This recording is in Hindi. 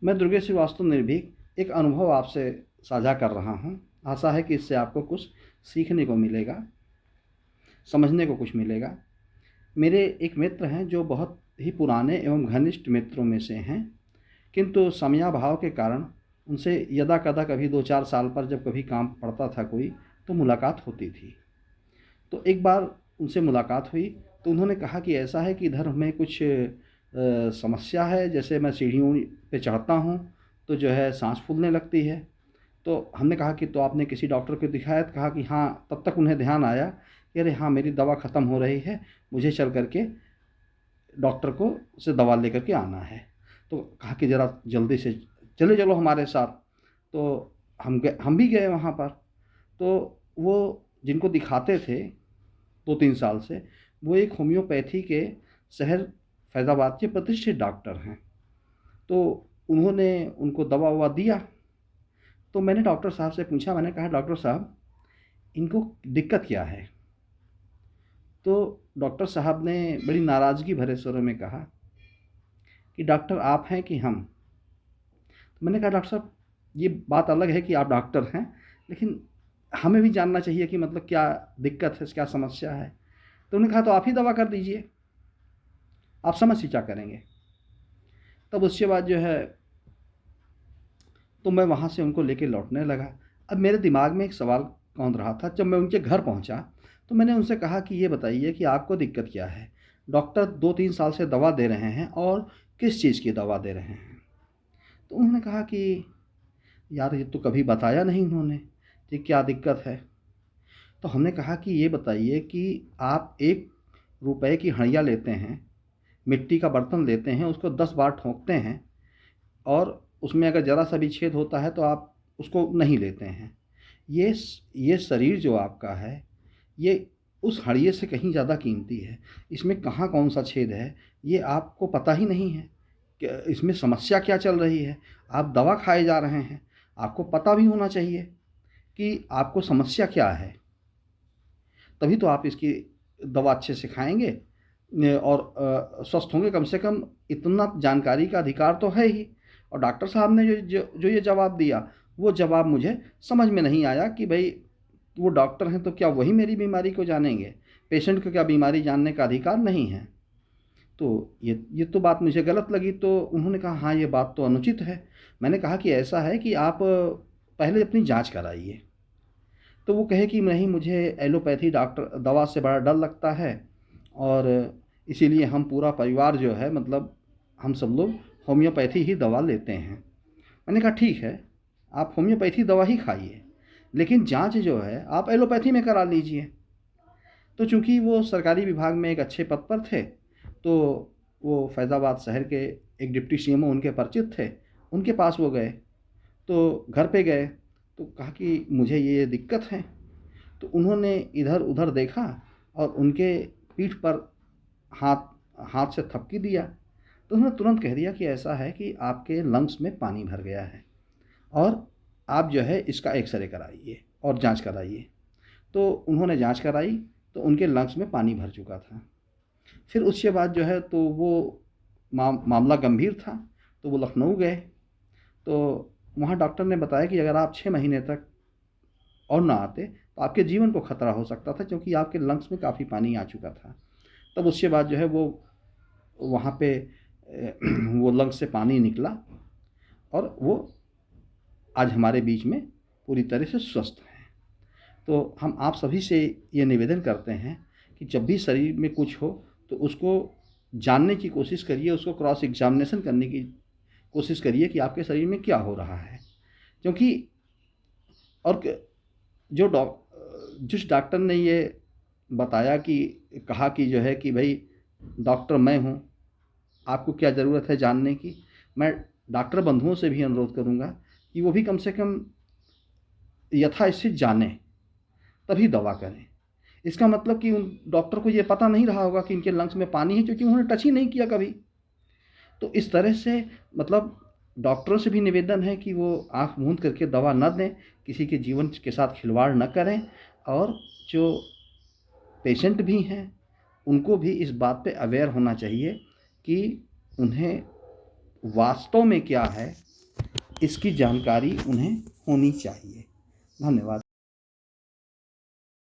मैं दुर्गेश श्रीवास्तव निर्भीक एक अनुभव आपसे साझा कर रहा हूँ। आशा है कि इससे आपको कुछ सीखने को मिलेगा, समझने को कुछ मिलेगा। मेरे एक मित्र हैं जो बहुत ही पुराने एवं घनिष्ठ मित्रों में से हैं, किंतु समयाभाव के कारण उनसे यदा कदा कभी 2-4 साल पर जब कभी काम पड़ता था कोई, तो मुलाकात होती थी। तो एक बार उनसे मुलाकात हुई तो उन्होंने कहा कि ऐसा है कि इधर हमें कुछ समस्या है। जैसे मैं सीढ़ियों पे चढ़ता हूँ तो जो है सांस फूलने लगती है। तो हमने कहा कि तो आपने किसी डॉक्टर को दिखाया? तो कहा कि हाँ। तब तक उन्हें ध्यान आया कि अरे हाँ, मेरी दवा ख़त्म हो रही है, मुझे चल करके डॉक्टर को से दवा लेकर के आना है। तो कहा कि ज़रा जल्दी से चले चलो हमारे साथ। तो हम भी गए वहाँ पर। तो वो जिनको दिखाते थे 2-3 साल से, वो एक होम्योपैथी के शहर फैज़ाबाद के प्रतिष्ठित डॉक्टर हैं। तो उन्होंने उनको दवा ववा दिया। तो मैंने डॉक्टर साहब से पूछा, मैंने कहा डॉक्टर साहब इनको दिक्कत क्या है? तो डॉक्टर साहब ने बड़ी नाराज़गी भरे स्वरों में कहा कि डॉक्टर आप हैं कि हम? तो मैंने कहा डॉक्टर साहब ये बात अलग है कि आप डॉक्टर हैं, लेकिन हमें भी जानना चाहिए कि मतलब क्या दिक्कत है, क्या समस्या है। तो उन्होंने कहा तो आप ही दवा कर दीजिए, आप समझ ही क्या करेंगे। तब उसके बाद जो है तो मैं वहाँ से उनको लेके लौटने लगा। अब मेरे दिमाग में एक सवाल कौंध रहा था। जब मैं उनके घर पहुँचा तो मैंने उनसे कहा कि ये बताइए कि आपको दिक्कत क्या है? डॉक्टर 2-3 साल से दवा दे रहे हैं और किस चीज़ की दवा दे रहे हैं? तो उन्होंने कहा कि यार ये तो कभी बताया नहीं उन्होंने कि क्या दिक्कत है। तो हमने कहा कि ये बताइए कि आप 1 रुपए की हड़िया लेते हैं, मिट्टी का बर्तन लेते हैं, उसको 10 बार ठोंकते हैं और उसमें अगर ज़रा सा भी छेद होता है तो आप उसको नहीं लेते हैं। ये शरीर जो आपका है, ये उस हड़िये से कहीं ज़्यादा कीमती है। इसमें कहाँ कौन-सा छेद है, ये आपको पता ही नहीं है कि इसमें समस्या क्या चल रही है। आप दवा खाए जा रहे हैं, आपको पता भी होना चाहिए कि आपको समस्या क्या है, तभी तो आप इसकी दवा अच्छे से खाएँगे और स्वस्थ होंगे। कम से कम इतना जानकारी का अधिकार तो है ही। और डॉक्टर साहब ने जो ये जवाब दिया, वो जवाब मुझे समझ में नहीं आया कि भई वो डॉक्टर हैं तो क्या वही मेरी बीमारी को जानेंगे? पेशेंट को क्या बीमारी जानने का अधिकार नहीं है? तो ये तो बात मुझे गलत लगी। तो उन्होंने कहा हाँ, ये बात तो अनुचित है। मैंने कहा कि ऐसा है कि आप पहले अपनी जाँच कराइए। तो वो कहे कि नहीं, मुझे एलोपैथी डॉक्टर दवा से बड़ा डर लगता है और इसीलिए हम पूरा परिवार जो है, मतलब हम सब लोग होम्योपैथी ही दवा लेते हैं। मैंने कहा ठीक है, आप होम्योपैथी दवा ही खाइए, लेकिन जांच जो है आप एलोपैथी में करा लीजिए। तो चूंकि वो सरकारी विभाग में एक अच्छे पद पर थे, तो वो फैज़ाबाद शहर के एक डिप्टी सीएमओ उनके परिचित थे, उनके पास वो गए। तो घर पे गए तो कहा कि मुझे ये दिक्कत है। तो उन्होंने इधर उधर देखा और उनके पीठ पर हाथ हाथ से थपकी दिया। तो उन्होंने तुरंत कह दिया कि ऐसा है कि आपके लंग्स में पानी भर गया है और आप जो है इसका एक्सरे कराइए और जांच कराइए। तो उन्होंने जांच कराई तो उनके लंग्स में पानी भर चुका था। फिर उसके बाद जो है तो वो मामला गंभीर था, तो वो लखनऊ गए। तो वहाँ डॉक्टर ने बताया कि अगर आप 6 महीने तक और ना आते तो आपके जीवन को खतरा हो सकता था, क्योंकि आपके लंग्स में काफ़ी पानी आ चुका था। तब उसके बाद जो है वो वहाँ पे वो लंग्स से पानी निकला और वो आज हमारे बीच में पूरी तरह से स्वस्थ हैं। तो हम आप सभी से ये निवेदन करते हैं कि जब भी शरीर में कुछ हो तो उसको जानने की कोशिश करिए, उसको क्रॉस एग्जामिनेशन करने की कोशिश करिए कि आपके शरीर में क्या हो रहा है। क्योंकि और जो जिस डॉक्टर ने ये बताया कि कहा कि जो है कि भाई डॉक्टर मैं हूँ, आपको क्या ज़रूरत है जानने की, मैं डॉक्टर बंधुओं से भी अनुरोध करूँगा कि वो भी कम से कम यथास्थिति जानें, तभी दवा करें। इसका मतलब कि उन डॉक्टर को ये पता नहीं रहा होगा कि इनके लंग्स में पानी है, क्योंकि उन्होंने टच ही नहीं किया कभी। तो इस तरह से मतलब डॉक्टरों से भी निवेदन है कि वो आँख मूंद करके दवा न दें, किसी के जीवन के साथ खिलवाड़ न करें। और जो पेशेंट भी हैं उनको भी इस बात पे अवेयर होना चाहिए कि उन्हें वास्तव में क्या है इसकी जानकारी उन्हें होनी चाहिए। धन्यवाद।